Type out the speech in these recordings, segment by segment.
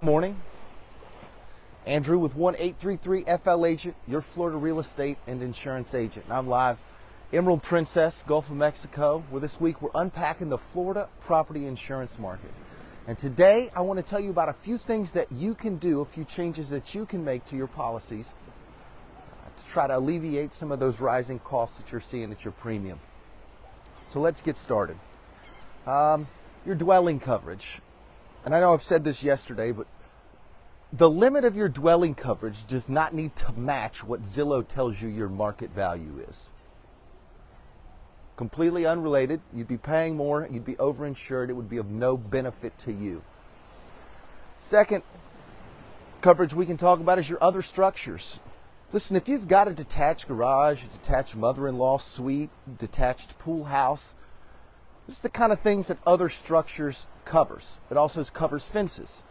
Morning. Andrew with 1-833-FL Agent, your Florida real estate and insurance agent. And I'm live Emerald Princess, Gulf of Mexico, where this week we're unpacking the Florida property insurance market. And today I want to tell you about a few things that you can do, a few changes that you can make to your policies to try to alleviate some of those rising costs that you're seeing at your premium. So let's get started. Your dwelling coverage. And I know I've said this yesterday, but the limit of your dwelling coverage does not need to match what Zillow tells you your market value is. Completely unrelated. You'd be paying more, you'd be overinsured, it would be of no benefit to you. Second coverage we can talk about is your other structures. Listen, if you've got a detached garage, a detached mother-in-law suite, detached pool house, this is the kind of things that other structures covers. It also covers fences.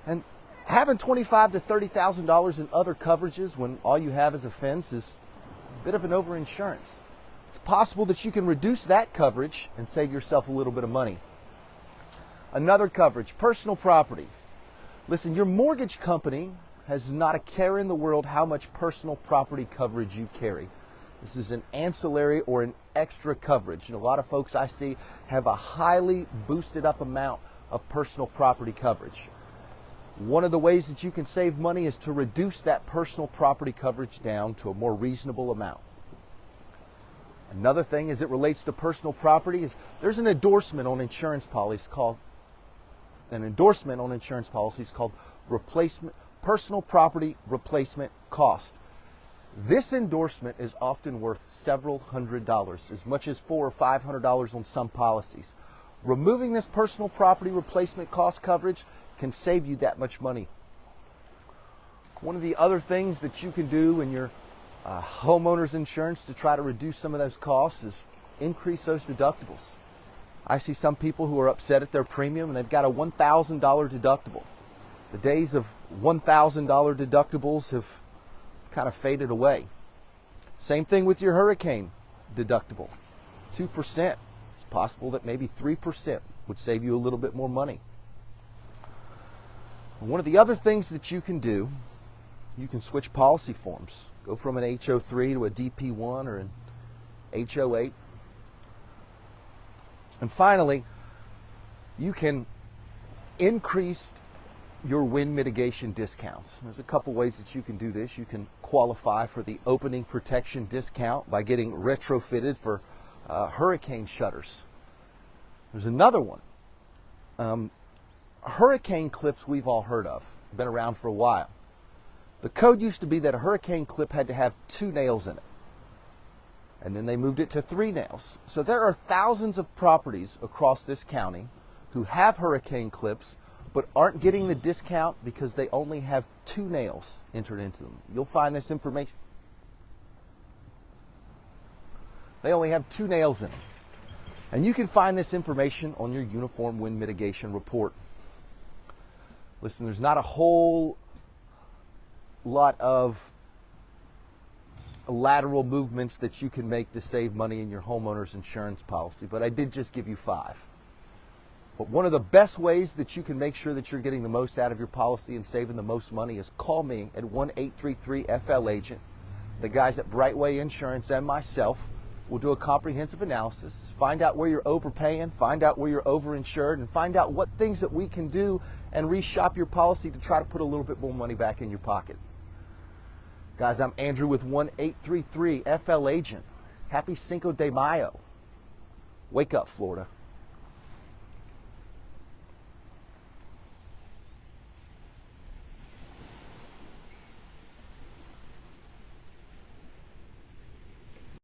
And having $25,000 to $30,000 in other coverages when all you have is a fence is a bit of an overinsurance. It's possible that you can reduce that coverage and save yourself a little bit of money. Another coverage, personal property. Listen, your mortgage company has not a care in the world how much personal property coverage you carry. This is an ancillary or an extra coverage. And a lot of folks I see have a highly boosted up amount of personal property coverage. One of the ways that you can save money is to reduce that personal property coverage down to a more reasonable amount. Another thing as it relates to personal property is there's an endorsement on insurance policies called personal property replacement cost. This endorsement is often worth several $100s, as much as $400 or $500 on some policies. Removing this personal property replacement cost coverage can save you that much money. One of the other things that you can do in your homeowner's insurance to try to reduce some of those costs is increase those deductibles. I see some people who are upset at their premium and they've got a $1,000 deductible. The days of $1,000 deductibles have kind of faded away. Same thing with your hurricane deductible. 2%. It's possible that maybe 3% would save you a little bit more money. One of the other things that you can do, you can switch policy forms. Go from an HO3 to a DP1 or an HO8. And finally, you can increase your wind mitigation discounts. There's a couple ways that you can do this. You can qualify for the opening protection discount by getting retrofitted for hurricane shutters. There's another one. Hurricane clips we've all heard of, been around for a while. The code used to be that a hurricane clip had to have 2 nails in it. And then they moved it to 3 nails. So there are thousands of properties across this county who have hurricane clips but aren't getting the discount because they only have 2 nails entered into them. You'll find this information. They only have 2 nails in them. And you can find this information on your Uniform Wind Mitigation Report. Listen, there's not a whole lot of lateral movements that you can make to save money in your homeowner's insurance policy, but I did just give you 5. But one of the best ways that you can make sure that you're getting the most out of your policy and saving the most money is call me at 1-833-FL Agent. The guys at Brightway Insurance and myself will do a comprehensive analysis, find out where you're overpaying, find out where you're overinsured, and find out what things that we can do and reshop your policy to try to put a little bit more money back in your pocket. Guys, I'm Andrew with 1-833-FL Agent. Happy Cinco de Mayo. Wake up, Florida.